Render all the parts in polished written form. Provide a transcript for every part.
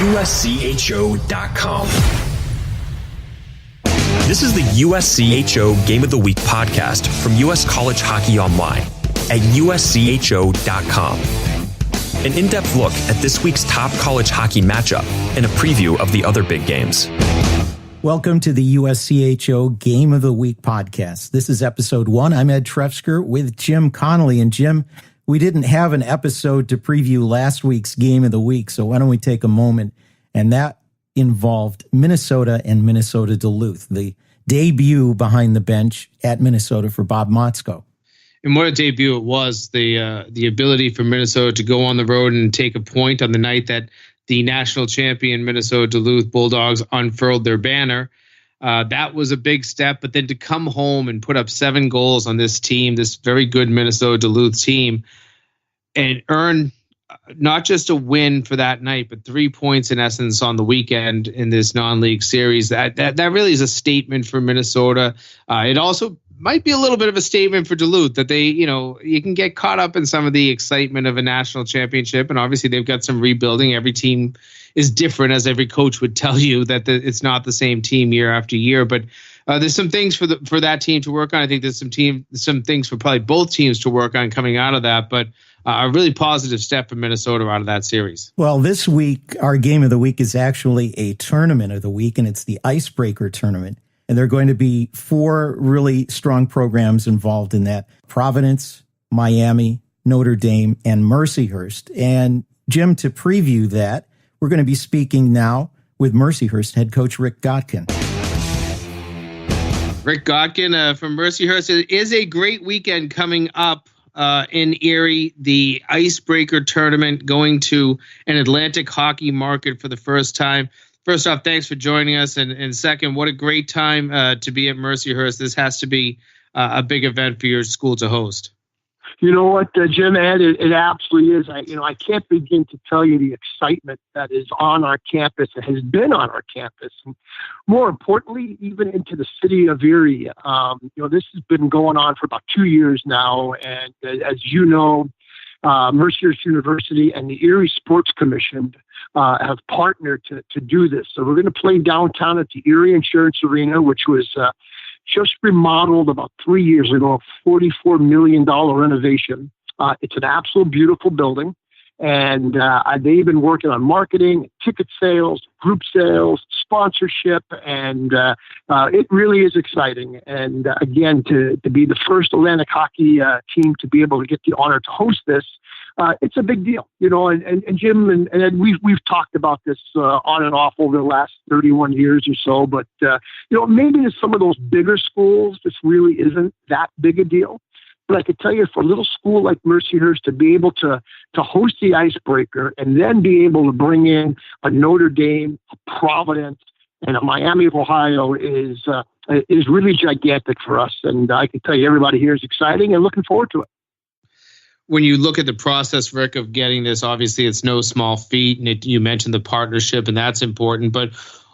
USCHO.com. This is the USCHO Game of the Week podcast from US College Hockey Online at USCHO.com. An in-depth look at this week's top college hockey matchup and a preview of the other big games. Welcome to the USCHO Game of the Week podcast. This is episode 1. I'm Ed Trefzger with Jim Connelly. And Jim, we didn't have an episode to preview last week's Game of the Week, so why don't we take a moment? And that involved Minnesota and Minnesota Duluth, the debut behind the bench at Minnesota for Bob Motzko. And what a debut it was, the ability for Minnesota to go on the road and take a point on the night that the national champion Minnesota Duluth Bulldogs unfurled their banner. That was a big step, but then to come home and put up 7 goals on this team, this very good Minnesota Duluth team, and earn not just a win for that night, but 3 points in essence on the weekend in this non-league series. That really is a statement for Minnesota. It also might be a little bit of a statement for Duluth that they, you can get caught up in some of the excitement of a national championship. And obviously they've got some rebuilding. Every team is different, as every coach would tell you, that it's not the same team year after year. But there's some things for that team to work on. I think there's some things for probably both teams to work on coming out of that. But a really positive step for Minnesota out of that series. Well, this week, our Game of the Week is actually a tournament of the week, and it's the Icebreaker Tournament. And there are going to be 4 really strong programs involved in that: Providence, Miami, Notre Dame, and Mercyhurst. And Jim, to preview that, we're going to be speaking now with Mercyhurst head coach Rick Gotkin. Rick Gotkin from Mercyhurst. It is a great weekend coming up in Erie, the Icebreaker Tournament, going to an Atlantic hockey market for the first time. First off, thanks for joining us. And second, what a great time to be at Mercyhurst. This has to be a big event for your school to host. You know what, Jim, Ed, it absolutely is. I can't begin to tell you the excitement that is on our campus and has been on our campus. And more importantly, even into the city of Erie. This has been going on for about 2 years now. And as you know, Mercyhurst University and the Erie Sports Commission have partnered to do this. So we're going to play downtown at the Erie Insurance Arena, which was just remodeled about 3 years ago, a $44 million renovation. It's an absolute beautiful building. And they've been working on marketing, ticket sales, group sales, sponsorship, and it really is exciting. And again, to be the first Atlantic hockey team to be able to get the honor to host this, it's a big deal, and Jim and Ed, we've talked about this on and off over the last 31 years or so, but maybe in some of those bigger schools, this really isn't that big a deal. But I could tell you, for a little school like Mercyhurst to be able to host the Icebreaker and then be able to bring in a Notre Dame, a Providence, and a Miami of Ohio is really gigantic for us. And I can tell you, everybody here is exciting and looking forward to it. When you look at the process, Rick, of getting this, obviously it's no small feat. And you mentioned the partnership, and that's important. But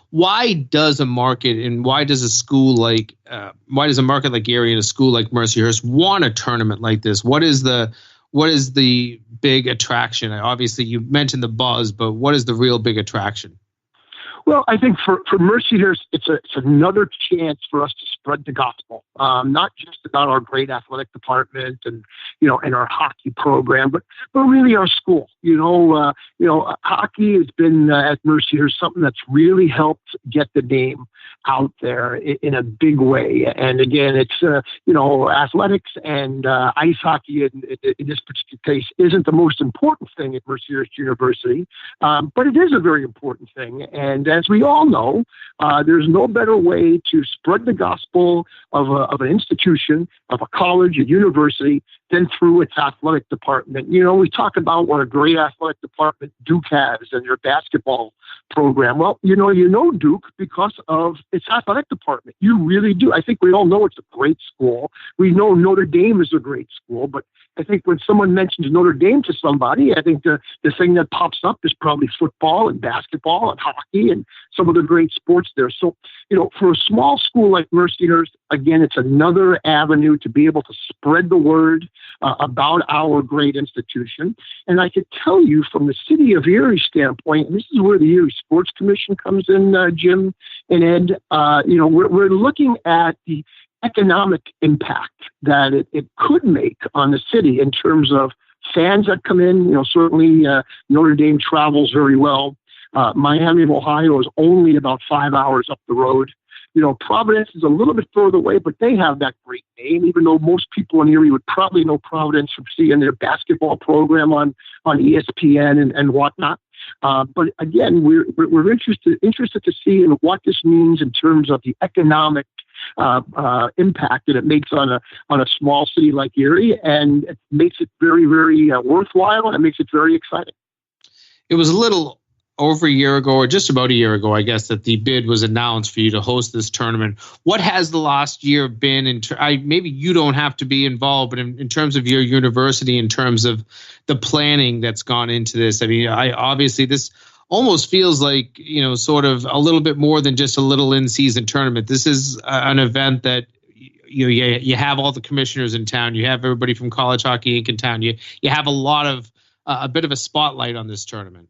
why does a market and why does a market like Erie and a school like Mercyhurst want a tournament like this? What is the big attraction? Obviously, you mentioned the buzz, but what is the real big attraction? Well, I think for Mercyhurst, it's another chance for us to spread the gospel, not just about our great athletic department and our hockey program, but really our school. Hockey has been at Mercyhurst something that's really helped get the name out there in a big way. And again, it's athletics and ice hockey in this particular case isn't the most important thing at Mercyhurst University, but it is a very important thing. And as we all know, there's no better way to spread the gospel of an institution, of a college, a university, than through its athletic department. We talk about what a great athletic department Duke has and their basketball program. Well, you know Duke because of its athletic department. You really do. I think we all know it's a great school. We know Notre Dame is a great school, but I think when someone mentions Notre Dame to somebody, I think the thing that pops up is probably football and basketball and hockey. And some of the great sports there. So, for a small school like Mercyhurst, again, it's another avenue to be able to spread the word about our great institution. And I could tell you from the city of Erie standpoint, and this is where the Erie Sports Commission comes in, Jim and Ed, we're looking at the economic impact that it could make on the city in terms of fans that come in. Certainly Notre Dame travels very well. Miami of Ohio is only about 5 hours up the road. Providence is a little bit further away, but they have that great name, even though most people in Erie would probably know Providence from seeing their basketball program on ESPN and whatnot. But again, we're interested to see what this means in terms of the economic impact that it makes on a small city like Erie, and it makes it very, very worthwhile, and it makes it very exciting. It was a little over a year ago, or just about a year ago, I guess, that the bid was announced for you to host this tournament. What has the last year been? Maybe you don't have to be involved, but in terms of your university, in terms of the planning that's gone into this, I mean, obviously this almost feels like, sort of a little bit more than just a little in-season tournament. This is an event that you have all the commissioners in town. You have everybody from College Hockey Inc. in town. You have a bit of a spotlight on this tournament.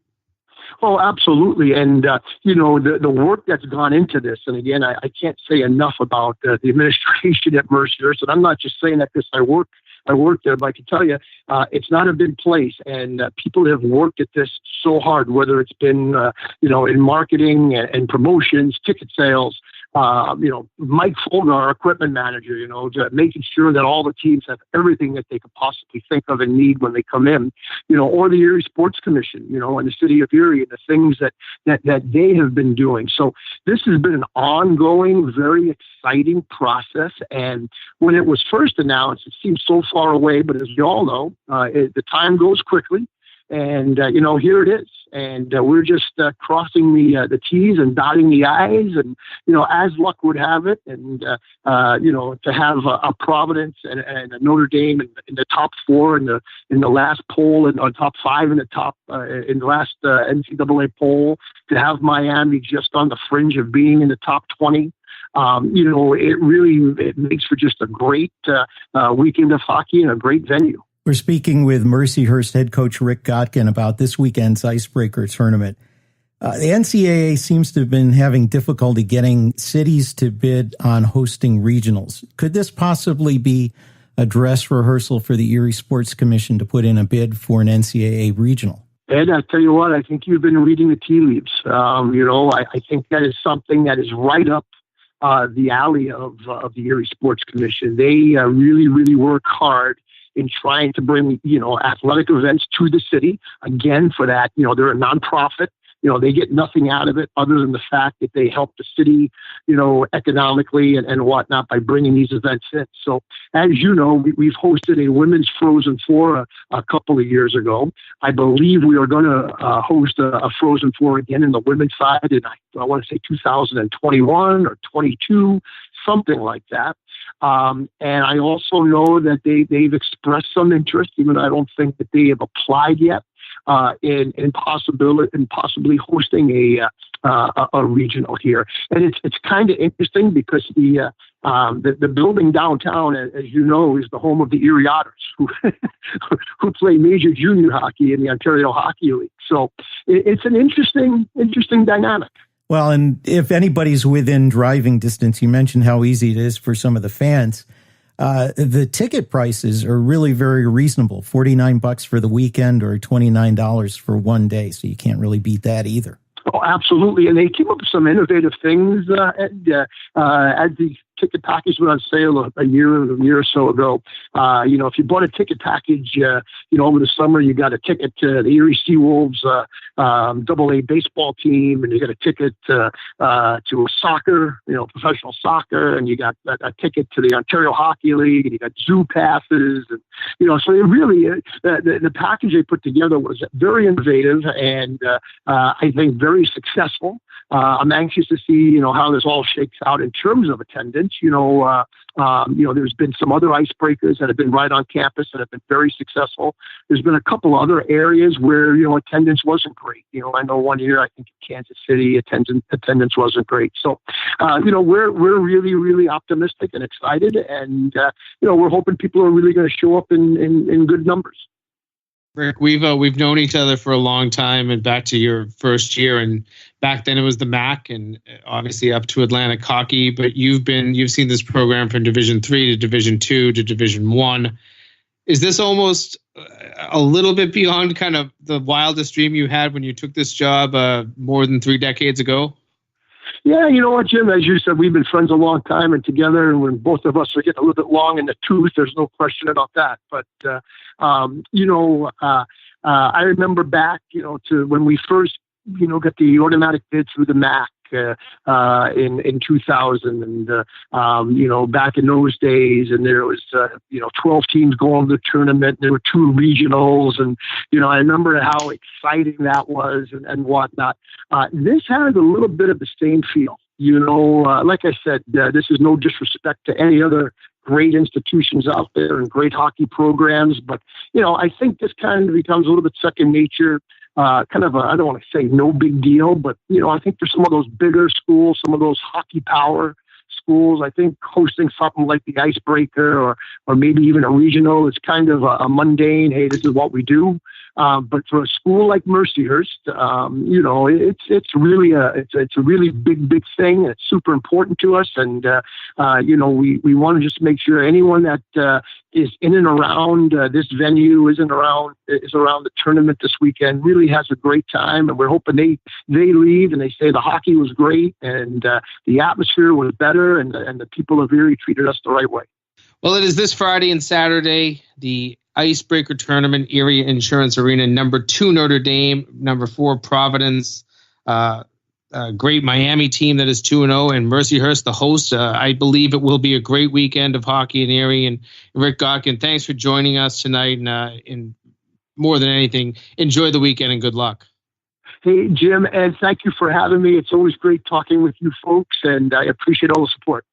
Oh, absolutely. And, the work that's gone into this, and again, I can't say enough about the administration at Mercyhurst, and I'm not just saying that because I work there, but I can tell you, it's not a big place, and people have worked at this so hard, whether it's been, in marketing and promotions, ticket sales, Mike Folger, our equipment manager, making sure that all the teams have everything that they could possibly think of and need when they come in, or the Erie Sports Commission, and the city of Erie, and the things that they have been doing. So this has been an ongoing, very exciting process. And when it was first announced, it seemed so far away, but as you all know, the time goes quickly. And, here it is. And we're just crossing the T's and dotting the I's. And, as luck would have it, and, to have a Providence and a Notre Dame in the top four in the last poll, and on top five in the top in the last NCAA poll, to have Miami just on the fringe of being in the top 20. It makes for just a great weekend of hockey and a great venue. We're speaking with Mercyhurst head coach Rick Gotkin about this weekend's Icebreaker tournament. The NCAA seems to have been having difficulty getting cities to bid on hosting regionals. Could this possibly be a dress rehearsal for the Erie Sports Commission to put in a bid for an NCAA regional? Ed, I tell you what, I think you've been reading the tea leaves. I think that is something that is right up the alley of the Erie Sports Commission. They really, really work hard in trying to bring, athletic events to the city. Again, for that, they're a nonprofit. They get nothing out of it other than the fact that they help the city, economically and whatnot by bringing these events in. So, as you know, we've hosted a women's Frozen Four a couple of years ago. I believe we are going to host a Frozen Four again in the women's side, and I want to say 2021 or 22, something like that. And I also know that they've expressed some interest, even though I don't think that they have applied yet, in possibly hosting a regional here. And it's kind of interesting because the building downtown, as you know, is the home of the Erie Otters, who play major junior hockey in the Ontario Hockey League. So it's an interesting dynamic. Well, and if anybody's within driving distance, you mentioned how easy it is for some of the fans. The ticket prices are really very reasonable, $49 for the weekend or $29 for one day. So you can't really beat that either. Oh, absolutely. And they came up with some innovative things as the ticket package went on sale a year or so ago. If you bought a ticket package, over the summer, you got a ticket to the Erie Seawolves AA baseball team, and you got a ticket to soccer, professional soccer, and you got a ticket to the Ontario Hockey League, and you got zoo passes, and so it really the package they put together was very innovative and I think very successful. I'm anxious to see, how this all shakes out in terms of attendance. There's been some other icebreakers that have been right on campus that have been very successful. There's been a couple other areas where, attendance wasn't great. I know one year, I think in Kansas City, attendance wasn't great. So, we're really, really optimistic and excited. And, we're hoping people are really going to show up in good numbers. Rick, we've known each other for a long time, and back to your first year, and back then it was the MAC, and obviously up to Atlantic Hockey. But you've seen this program from Division III to Division II to Division I. Is this almost a little bit beyond kind of the wildest dream you had when you took this job more than 3 decades ago? Yeah, you know what, Jim? As you said, we've been friends a long time and together, and when both of us are getting a little bit long in the tooth, there's no question about that. But, I remember back, to when we first, got the automatic bid through the MAC in 2000. And, back in those days, and there was, 12 teams going to the tournament. And there were 2 regionals. And, I remember how exciting that was and whatnot. This has a little bit of the same feel. Like I said, this is no disrespect to any other great institutions out there and great hockey programs. But, I think this kind of becomes a little bit second nature. I don't want to say no big deal, but, I think for some of those bigger schools, some of those hockey power schools, I think hosting something like the Icebreaker or maybe even a regional is kind of a mundane, hey, this is what we do. But for a school like Mercyhurst, it's really it's a really big thing. It's super important to us. And, we want to just make sure anyone that is in and around this venue, is around the tournament this weekend, really has a great time. And we're hoping they leave and they say the hockey was great and the atmosphere was better and the people of Erie treated us the right way. Well, it is this Friday and Saturday, the Icebreaker Tournament, Erie Insurance Arena, number 2 Notre Dame, number 4 Providence, a great Miami team that is 2-0, and Mercyhurst, the host. I believe it will be a great weekend of hockey in Erie. And Rick Gotkin, thanks for joining us tonight. And more than anything, enjoy the weekend and good luck. Hey, Jim, and thank you for having me. It's always great talking with you folks, and I appreciate all the support.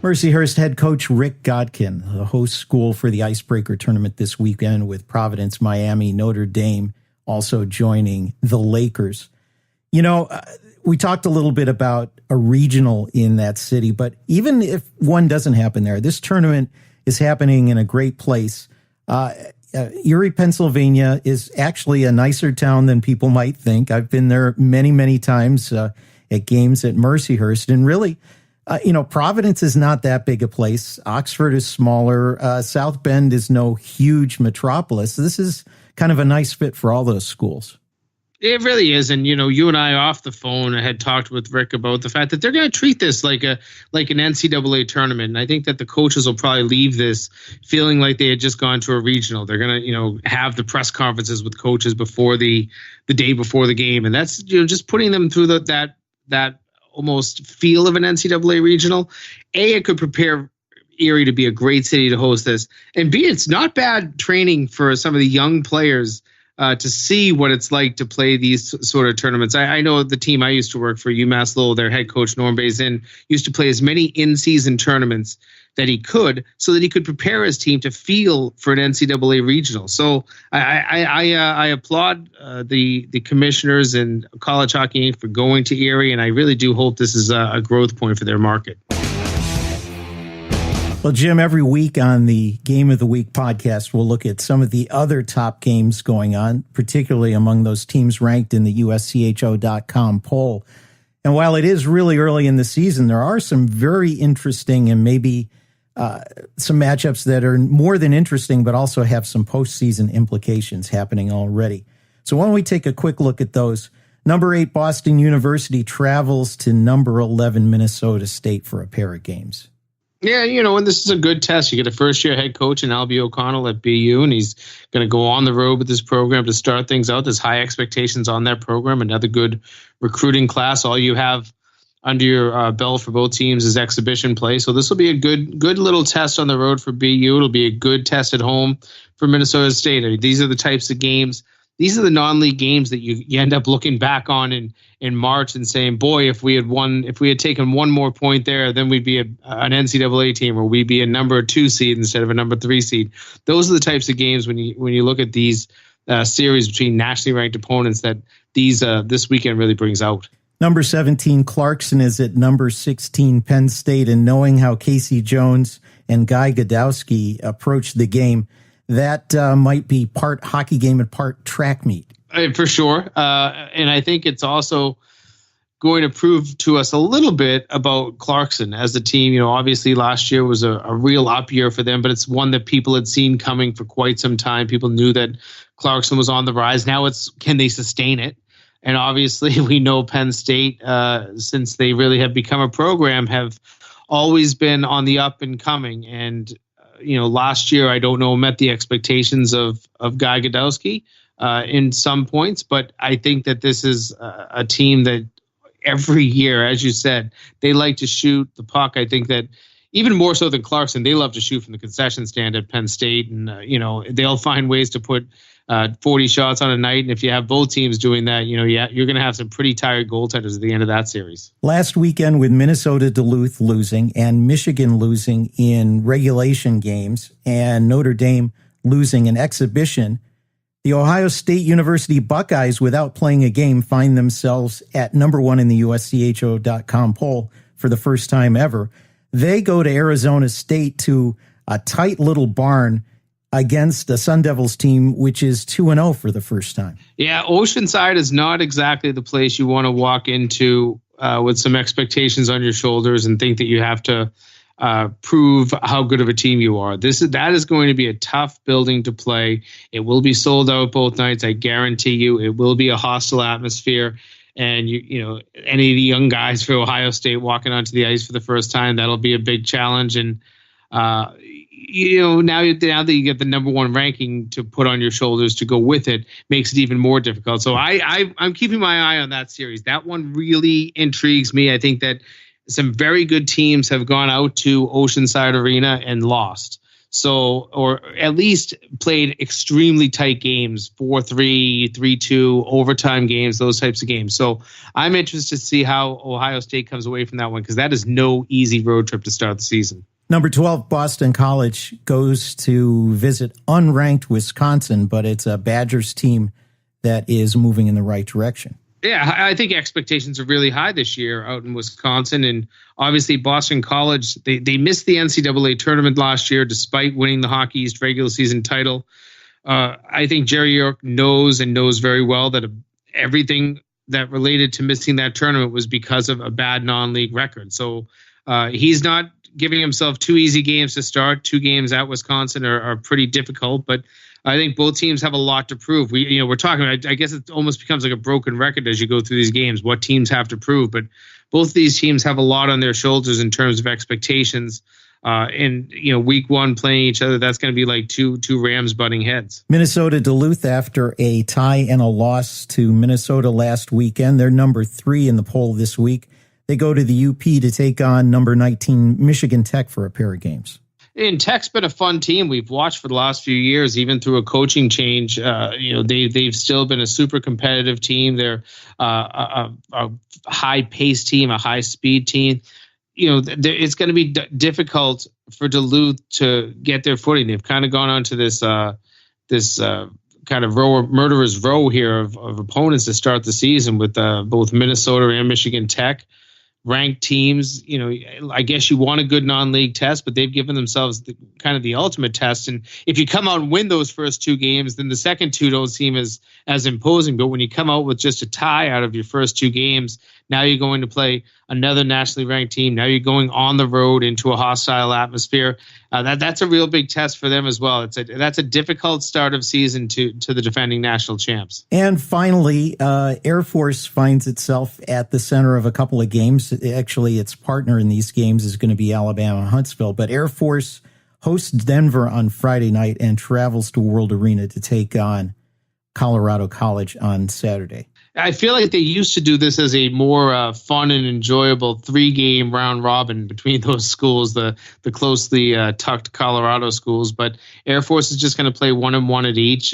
Mercyhurst head coach Rick Gotkin, the host school for the Icebreaker Tournament this weekend with Providence, Miami, Notre Dame also joining the Lakers. We talked a little bit about a regional in that city, but even if one doesn't happen there, this tournament is happening in a great place. Erie, Pennsylvania is actually a nicer town than people might think. I've been there many, many times at games at Mercyhurst, and really, Providence is not that big a place. Oxford is smaller. South Bend is no huge metropolis. This is kind of a nice fit for all those schools. It really is. And, you and I off the phone had talked with Rick about the fact that they're going to treat this like an NCAA tournament. And I think that the coaches will probably leave this feeling like they had just gone to a regional. They're going to, have the press conferences with coaches before the day before the game. And that's, just putting them through that almost feel of an NCAA regional. A, it could prepare Erie to be a great city to host this, and B, it's not bad training for some of the young players to see what it's like to play these sort of tournaments. I know the team I used to work for, UMass Lowell, their head coach Norm Bazin used to play as many in-season tournaments that he could, so that he could prepare his team to feel for an NCAA regional. So I applaud the commissioners and College Hockey Inc. for going to Erie, and I really do hope this is a growth point for their market. Well, Jim, every week on the Game of the Week podcast, we'll look at some of the other top games going on, particularly among those teams ranked in the USCHO.com poll. And while it is really early in the season, there are some very interesting and maybe some matchups that are more than interesting, but also have some postseason implications happening already. So why don't we take a quick look at those? Number 8, Boston University travels to number 11, Minnesota State for a pair of games. Yeah, and this is a good test. You get a first-year head coach in Albie O'Connell at BU, and he's going to go on the road with this program to start things out. There's high expectations on that program. Another good recruiting class. All you have under your belt for both teams is exhibition play. So this will be a good little test on the road for BU. It'll be a good test at home for Minnesota State. I mean, these are the types of games these are the non-league games that you end up looking back on in March and saying, boy, if we had taken one more point there, then we'd be an NCAA team, or we'd be a number 2 seed instead of a number 3 seed. Those are the types of games when you look at these series between nationally ranked opponents that this weekend really brings out. Number 17 Clarkson is at number 16 Penn State, and knowing how Casey Jones and Guy Godowski approach the game, that might be part hockey game and part track meet. For sure. And I think it's also going to prove to us a little bit about Clarkson as a team. Obviously last year was a real up year for them, but it's one that people had seen coming for quite some time. People knew that Clarkson was on the rise. Now can they sustain it? And obviously we know Penn State, since they really have become a program, have always been on the up and coming. And, last year, I don't know, met the expectations of Guy Godowski in some points, but I think that this is a team that every year, as you said, they like to shoot the puck. I think that even more so than Clarkson, they love to shoot from the concession stand at Penn State. And, they'll find ways to put 40 shots on a night. And if you have both teams doing that, you're going to have some pretty tired goaltenders at the end of that series. Last weekend, with Minnesota Duluth losing and Michigan losing in regulation games and Notre Dame losing an exhibition, the Ohio State University Buckeyes, without playing a game, find themselves at number 1 in the USCHO.com poll for the first time ever. They go to Arizona State, to a tight little barn against a Sun Devils team, which is 2-0 for the first time. Yeah, Oceanside is not exactly the place you want to walk into with some expectations on your shoulders and think that you have to prove how good of a team you are. That is going to be a tough building to play. It will be sold out both nights. I guarantee you it will be a hostile atmosphere. And any of the young guys for Ohio State walking onto the ice for the first time, that'll be a big challenge. And now that you get the number 1 ranking to put on your shoulders to go with it, makes it even more difficult. So I'm keeping my eye on that series. That one really intrigues me. I think that some very good teams have gone out to Oceanside Arena and lost. So, or at least played extremely tight games, 4-3, 3-2, overtime games, those types of games. So I'm interested to see how Ohio State comes away from that one, because that is no easy road trip to start the season. Number 12, Boston College goes to visit unranked Wisconsin, but it's a Badgers team that is moving in the right direction. Yeah, I think expectations are really high this year out in Wisconsin. And obviously Boston College, they missed the NCAA tournament last year despite winning the Hockey East regular season title. I think Jerry York knows very well that everything that related to missing that tournament was because of a bad non-league record. So he's not giving himself 2 easy games to start. 2 games at Wisconsin are pretty difficult, but I think both teams have a lot to prove. We're talking about, I guess it almost becomes like a broken record as you go through these games, what teams have to prove, but both of these teams have a lot on their shoulders in terms of expectations. And week 1 playing each other, that's going to be like two Rams butting heads. Minnesota Duluth, after a tie and a loss to Minnesota last weekend, they're number 3 in the poll this week. They go to the UP to take on number 19 Michigan Tech for a pair of games. And Tech's been a fun team we've watched for the last few years, even through a coaching change. They've still been a super competitive team. They're a high-paced team, a high-speed team. It's going to be difficult for Duluth to get their footing. They've kind of gone onto this kind of murderer's row here of opponents to start the season with both Minnesota and Michigan Tech. Ranked teams, I guess you want a good non-league test, but they've given themselves the ultimate test. And if you come out and win those first 2 games, then the second 2 don't seem as imposing. But when you come out with just a tie out of your first 2 games, now you're going to play another nationally ranked team. Now you're going on the road into a hostile atmosphere. That's a real big test for them as well. That's a difficult start of season to the defending national champs. And finally, Air Force finds itself at the center of a couple of games. Actually, its partner in these games is going to be Alabama Huntsville. But Air Force hosts Denver on Friday night and travels to World Arena to take on Colorado College on Saturday. I feel like they used to do this as a more fun and enjoyable 3-game round robin between those schools, the closely tucked Colorado schools. But Air Force is just going to play 1-1 at each.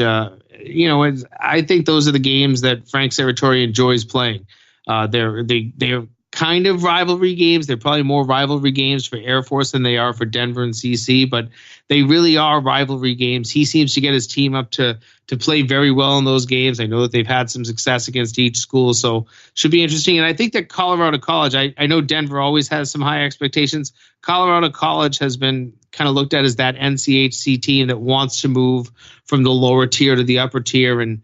I think those are the games that Frank Serratori enjoys playing. They're kind of rivalry games. They're probably more rivalry games for Air Force than they are for Denver and CC, but they really are rivalry games. He seems to get his team up to play very well in those games. I know that they've had some success against each school, so should be interesting. And I think that Colorado College, I know Denver always has some high expectations. Colorado College has been kind of looked at as that NCHC team that wants to move from the lower tier to the upper tier, and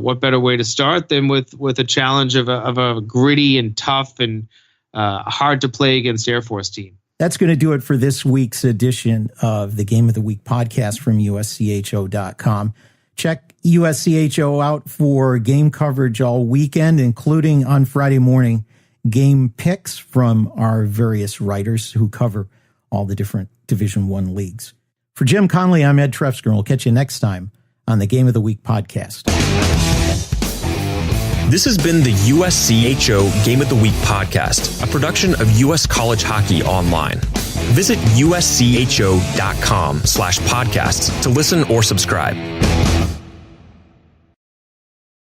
what better way to start than with a challenge of a gritty and tough and hard to play against Air Force team. That's going to do it for this week's edition of the Game of the Week podcast from USCHO.com. Check USCHO out for game coverage all weekend, including on Friday morning game picks from our various writers who cover all the different Division I leagues. For Jim Connelly, I'm Ed Trefzger, and we'll catch you next time on the Game of the Week podcast. This has been the USCHO Game of the Week podcast, a production of U.S. College Hockey Online. Visit uscho.com/podcasts to listen or subscribe.